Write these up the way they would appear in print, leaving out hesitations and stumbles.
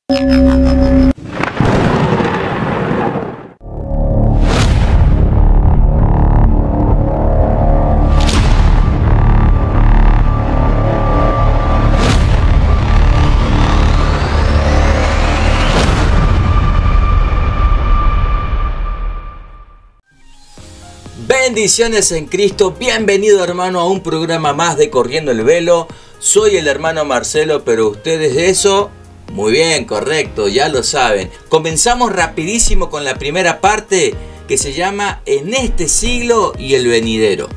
Bendiciones en Cristo, bienvenido hermano a un programa más de Corriendo el Velo. Soy el hermano Marcelo, pero ustedes eso, muy bien, correcto, ya lo saben. Comenzamos rapidísimo con la primera parte que se llama En este siglo y el venidero.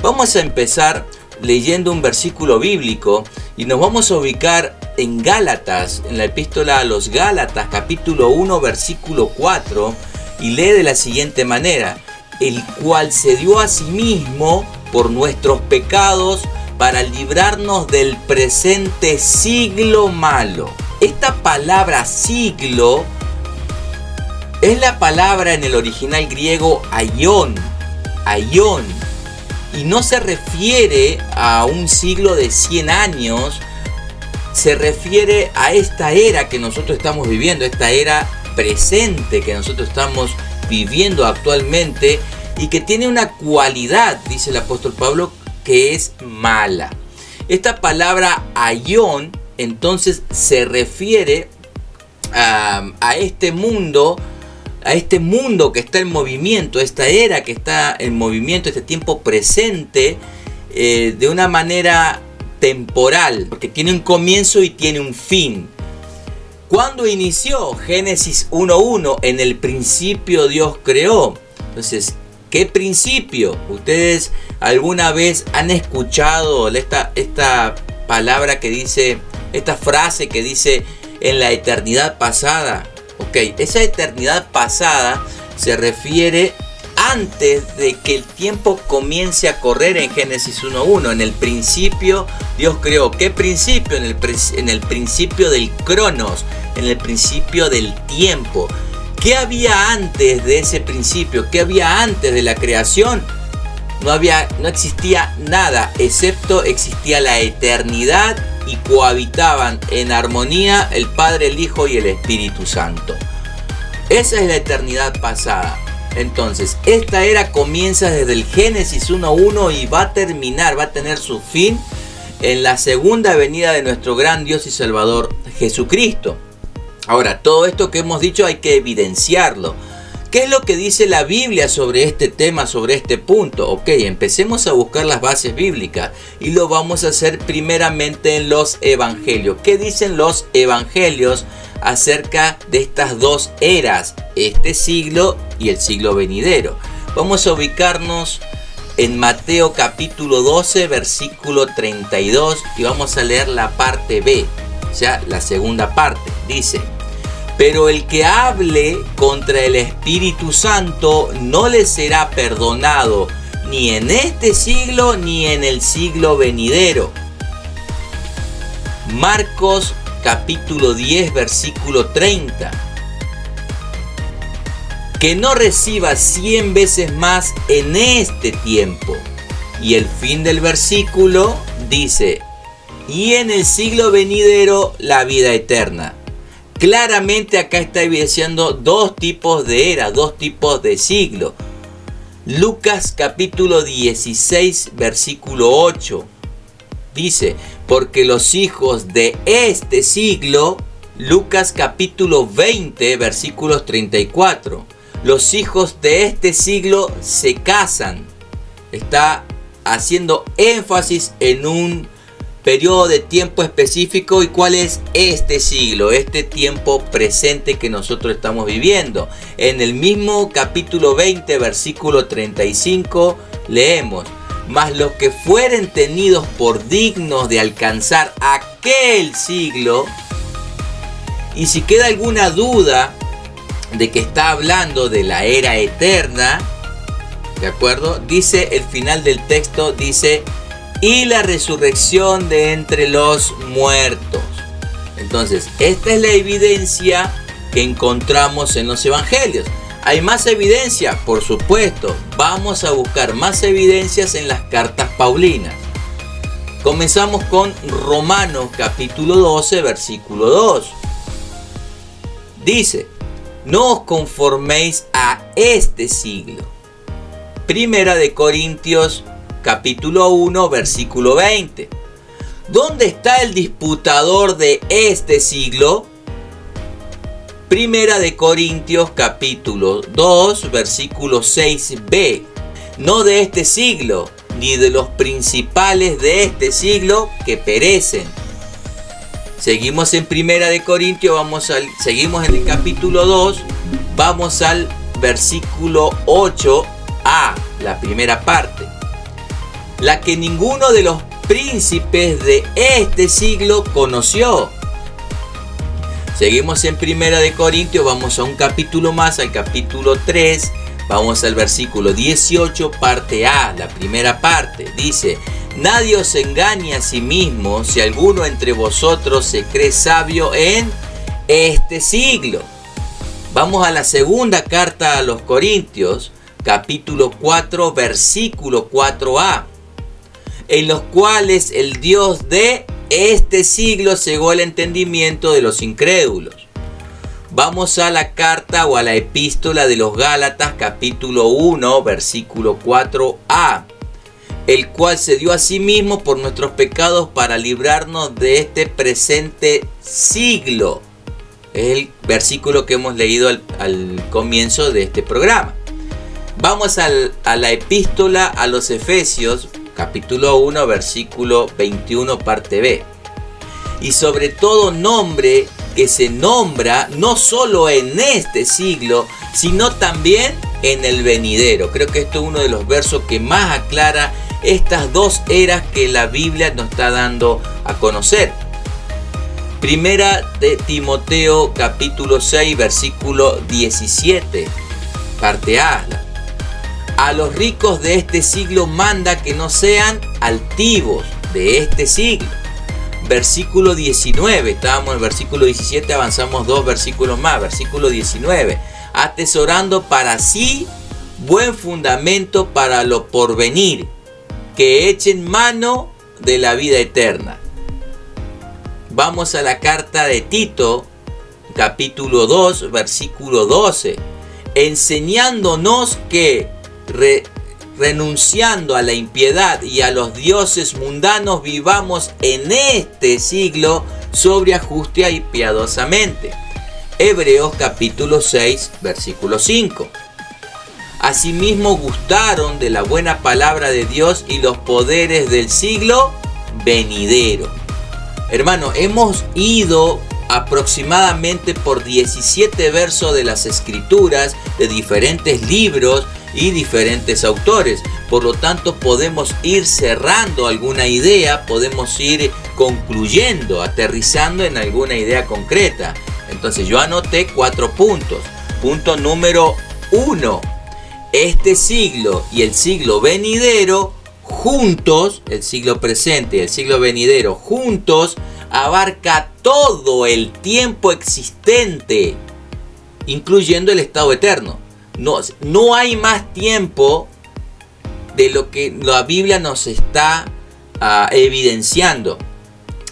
Vamos a empezar leyendo un versículo bíblico y nos vamos a ubicar en Gálatas, en la epístola a los Gálatas, capítulo 1, versículo 4, y lee de la siguiente manera: el cual se dio a sí mismo por nuestros pecados para librarnos del presente siglo malo. Esta palabra siglo es la palabra en el original griego aion, y no se refiere a un siglo de 100 años, se refiere a esta era que nosotros estamos viviendo, esta era presente que nosotros estamos viviendo actualmente y que tiene una cualidad, dice el apóstol Pablo, que es mala. Esta palabra aion entonces se refiere a este mundo que está en movimiento, esta era que está en movimiento, este tiempo presente, de una manera temporal, porque tiene un comienzo y tiene un fin. ¿Cuándo inició? Génesis 1:1, en el principio Dios creó. Entonces, ¿qué principio? ¿Ustedes alguna vez han escuchado esta palabra que dice, esta frase que dice en la eternidad pasada? Ok, esa eternidad pasada se refiere antes de que el tiempo comience a correr en Génesis 1:1. En el principio Dios creó. ¿Qué principio? En el principio del cronos, en el principio del tiempo. ¿Qué había antes de ese principio? ¿Qué había antes de la creación? No existía nada, excepto existía la eternidad y cohabitaban en armonía el Padre, el Hijo y el Espíritu Santo. Esa es la eternidad pasada. Entonces, esta era comienza desde el Génesis 1:1 y va a terminar, va a tener su fin en la segunda venida de nuestro gran Dios y Salvador Jesucristo. Ahora, todo esto que hemos dicho hay que evidenciarlo. ¿Qué es lo que dice la Biblia sobre este tema, sobre este punto? Ok, empecemos a buscar las bases bíblicas y lo vamos a hacer primeramente en los evangelios. ¿Qué dicen los evangelios acerca de estas dos eras, este siglo y el siglo venidero? Vamos a ubicarnos en Mateo capítulo 12, versículo 32 y vamos a leer la parte B, o sea, la segunda parte. Dice: pero el que hable contra el Espíritu Santo no le será perdonado, ni en este siglo ni en el siglo venidero. Marcos capítulo 10, versículo 30. Que no reciba 100 veces más en este tiempo. Y el fin del versículo dice: y en el siglo venidero la vida eterna. Claramente acá está evidenciando dos tipos de era, dos tipos de siglo. Lucas capítulo 16, versículo 8. Dice: porque los hijos de este siglo, Lucas capítulo 20, versículos 34. Los hijos de este siglo se casan. Está haciendo énfasis en un periodo de tiempo específico. ¿Y cuál es este siglo? Este tiempo presente que nosotros estamos viviendo. En el mismo capítulo 20, versículo 35, leemos: mas los que fueren tenidos por dignos de alcanzar aquel siglo. Y si queda alguna duda de que está hablando de la era eterna, ¿de acuerdo? Dice el final del texto, dice: y la resurrección de entre los muertos. Entonces, esta es la evidencia que encontramos en los evangelios. ¿Hay más evidencia? Por supuesto. Vamos a buscar más evidencias en las cartas paulinas. Comenzamos con Romanos capítulo 12, versículo 2. Dice, no os conforméis a este siglo. Primera de Corintios capítulo 1 versículo 20. ¿Dónde está el disputador de este siglo? Primera de Corintios capítulo 2 versículo 6b. No de este siglo, ni de los principales de este siglo que perecen. Seguimos en Primera de Corintios, seguimos en el capítulo 2, vamos al versículo 8a, la primera parte. La que ninguno de los príncipes de este siglo conoció. Seguimos en Primera de Corintios, vamos a un capítulo más, al capítulo 3, vamos al versículo 18, parte A, la primera parte. Dice, nadie os engañe a sí mismo, si alguno entre vosotros se cree sabio en este siglo. Vamos a la segunda carta a los Corintios, capítulo 4, versículo 4a. En los cuales el Dios de este siglo cegó el entendimiento de los incrédulos. Vamos a la carta o a la epístola de los Gálatas, capítulo 1, versículo 4a. El cual se dio a sí mismo por nuestros pecados para librarnos de este presente siglo. Es el versículo que hemos leído al comienzo de este programa. Vamos a la epístola a los Efesios, capítulo 1, versículo 21, parte B. Y sobre todo nombre que se nombra no solo en este siglo, sino también en el venidero. Creo que esto es uno de los versos que más aclara estas dos eras que la Biblia nos está dando a conocer. Primera de Timoteo, capítulo 6, versículo 17, parte A. A los ricos de este siglo manda que no sean altivos de este siglo. Versículo 19, estábamos en el versículo 17, avanzamos 2 versículos más. Versículo 19, atesorando para sí buen fundamento para lo porvenir, que echen mano de la vida eterna. Vamos a la carta de Tito, capítulo 2, versículo 12, enseñándonos que renunciando a la impiedad y a los dioses mundanos vivamos en este siglo sobria, justa y piadosamente. Hebreos capítulo 6 versículo 5. Asimismo gustaron de la buena palabra de Dios y los poderes del siglo venidero. Hermano, hemos ido aproximadamente por 17 versos de las Escrituras de diferentes libros y diferentes autores. Por lo tanto, podemos ir cerrando alguna idea, podemos ir concluyendo, aterrizando en alguna idea concreta. Entonces yo anoté 4 puntos. Punto número 1. Este siglo y el siglo venidero juntos, el siglo presente y el siglo venidero juntos, abarca todo el tiempo existente, incluyendo el estado eterno. No hay más tiempo de lo que la Biblia nos está evidenciando.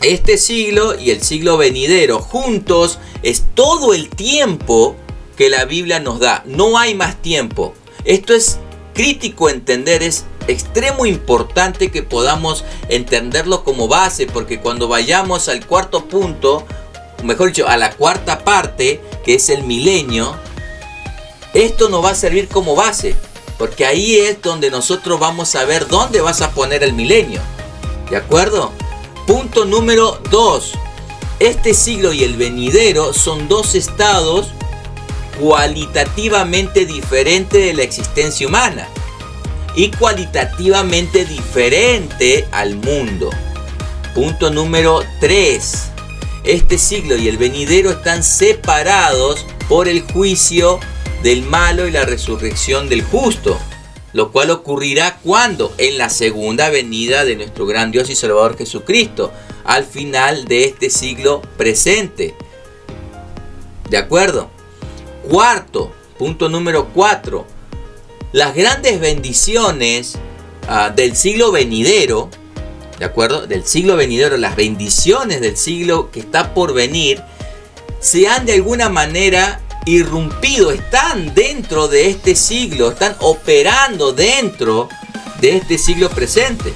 Este siglo y el siglo venidero juntos es todo el tiempo que la Biblia nos da. No hay más tiempo. Esto es crítico entender, es extremo importante que podamos entenderlo como base, porque cuando vayamos al cuarto punto, mejor dicho, a la cuarta parte, que es el milenio, esto nos va a servir como base, porque ahí es donde nosotros vamos a ver dónde vas a poner el milenio. ¿De acuerdo? Punto número 2. Este siglo y el venidero son dos estados cualitativamente diferentes de la existencia humana y cualitativamente diferente al mundo. Punto número 3. Este siglo y el venidero están separados por el juicio del malo y la resurrección del justo, lo cual ocurrirá ¿cuándo? En la segunda venida de nuestro gran Dios y Salvador Jesucristo, al final de este siglo presente. ¿De acuerdo? Cuarto, punto número 4. Las grandes bendiciones del siglo venidero, ¿de acuerdo? Del siglo venidero, las bendiciones del siglo que está por venir, se han de alguna manera irrumpido, están dentro de este siglo, están operando dentro de este siglo presente.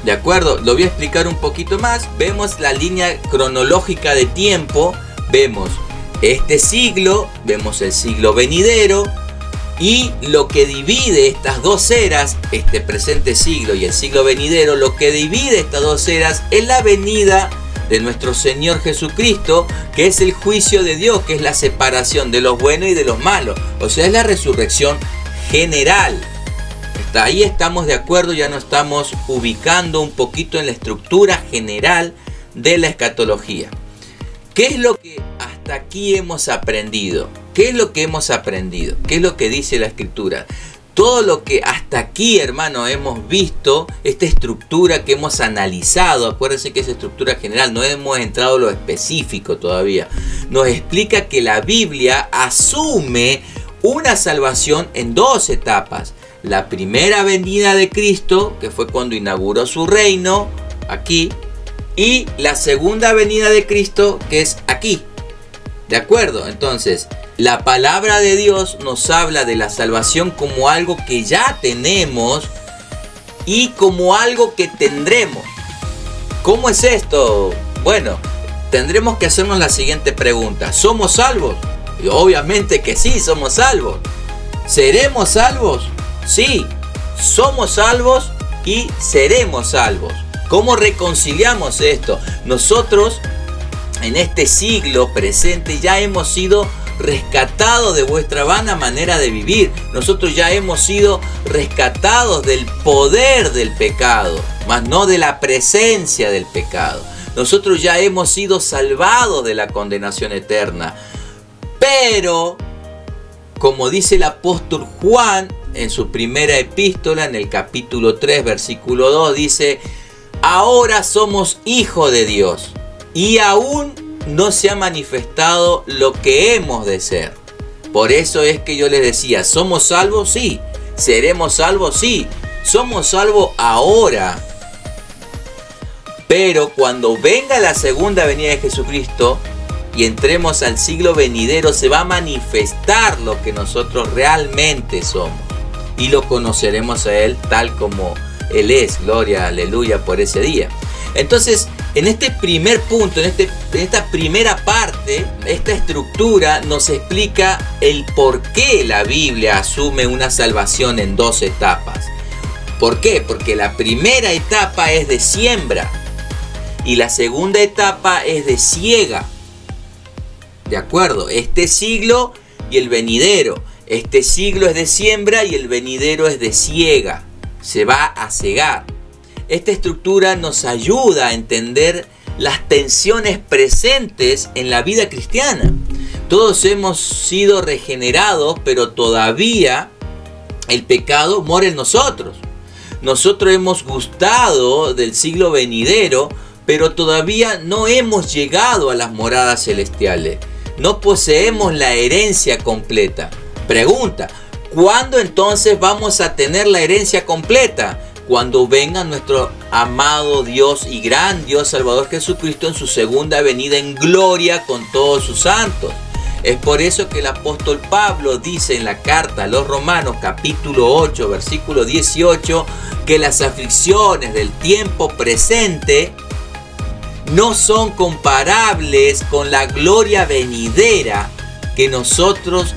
¿De acuerdo? Lo voy a explicar un poquito más. Vemos la línea cronológica de tiempo, vemos este siglo, vemos el siglo venidero, y lo que divide estas dos eras, este presente siglo y el siglo venidero, lo que divide estas dos eras es la venida de nuestro Señor Jesucristo, que es el juicio de Dios, que es la separación de los buenos y de los malos. O sea, es la resurrección general. Hasta ahí estamos de acuerdo, ya nos estamos ubicando un poquito en la estructura general de la escatología. ¿Qué es lo que hasta aquí hemos aprendido? ¿Qué es lo que hemos aprendido? ¿Qué es lo que dice la Escritura? Todo lo que hasta aquí, hermano, hemos visto, esta estructura que hemos analizado, acuérdense que es estructura general, no hemos entrado a lo específico todavía, nos explica que la Biblia asume una salvación en dos etapas. La primera venida de Cristo, que fue cuando inauguró su reino, aquí, y la segunda venida de Cristo, que es aquí. ¿De acuerdo? Entonces, la palabra de Dios nos habla de la salvación como algo que ya tenemos y como algo que tendremos. ¿Cómo es esto? Bueno, tendremos que hacernos la siguiente pregunta. ¿Somos salvos? Y obviamente que sí, somos salvos. ¿Seremos salvos? Sí, somos salvos y seremos salvos. ¿Cómo reconciliamos esto? Nosotros en este siglo presente ya hemos sido rescatados de vuestra vana manera de vivir. Nosotros ya hemos sido rescatados del poder del pecado, mas no de la presencia del pecado. Nosotros ya hemos sido salvados de la condenación eterna. Pero, como dice el apóstol Juan en su primera epístola, en el capítulo 3, versículo 2, dice: ahora somos hijos de Dios y aún no se ha manifestado lo que hemos de ser. Por eso es que yo les decía, ¿somos salvos? Sí. ¿Seremos salvos? Sí. Somos salvos ahora. Pero cuando venga la segunda venida de Jesucristo y entremos al siglo venidero, se va a manifestar lo que nosotros realmente somos. Y lo conoceremos a Él tal como Él es. Gloria, aleluya, por ese día. Entonces, en este primer punto, en esta primera parte, esta estructura nos explica el por qué la Biblia asume una salvación en dos etapas. ¿Por qué? Porque la primera etapa es de siembra y la segunda etapa es de siega. ¿De acuerdo? Este siglo y el venidero. Este siglo es de siembra y el venidero es de siega. Se va a cegar. Esta estructura nos ayuda a entender las tensiones presentes en la vida cristiana. Todos hemos sido regenerados, pero todavía el pecado mora en nosotros. Nosotros hemos gustado del siglo venidero, pero todavía no hemos llegado a las moradas celestiales. No poseemos la herencia completa. Pregunta: ¿cuándo entonces vamos a tener la herencia completa? Cuando venga nuestro amado Dios y gran Dios Salvador Jesucristo en su segunda venida en gloria con todos sus santos. Es por eso que el apóstol Pablo dice en la carta a los Romanos capítulo 8 versículo 18 que las aflicciones del tiempo presente no son comparables con la gloria venidera que en nosotros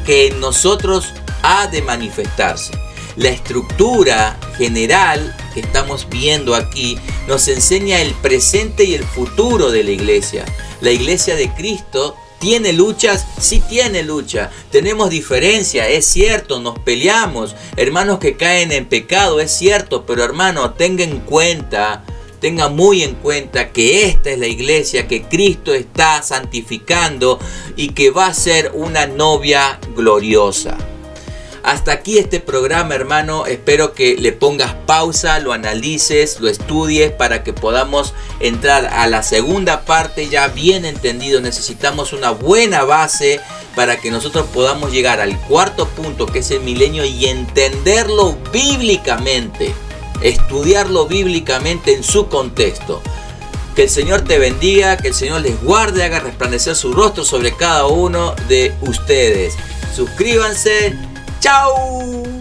ha de manifestarse. La estructura general que estamos viendo aquí nos enseña el presente y el futuro de la iglesia. La iglesia de Cristo ¿tiene luchas? Sí tiene lucha. Tenemos diferencia, es cierto, nos peleamos. Hermanos que caen en pecado, es cierto, pero hermano, tenga muy en cuenta que esta es la iglesia que Cristo está santificando y que va a ser una novia gloriosa. Hasta aquí este programa, hermano. Espero que le pongas pausa, lo analices, lo estudies para que podamos entrar a la segunda parte ya bien entendido. Necesitamos una buena base para que nosotros podamos llegar al cuarto punto, que es el milenio, y entenderlo bíblicamente. Estudiarlo bíblicamente en su contexto. Que el Señor te bendiga, que el Señor les guarde, haga resplandecer su rostro sobre cada uno de ustedes. Suscríbanse. ¡Chao!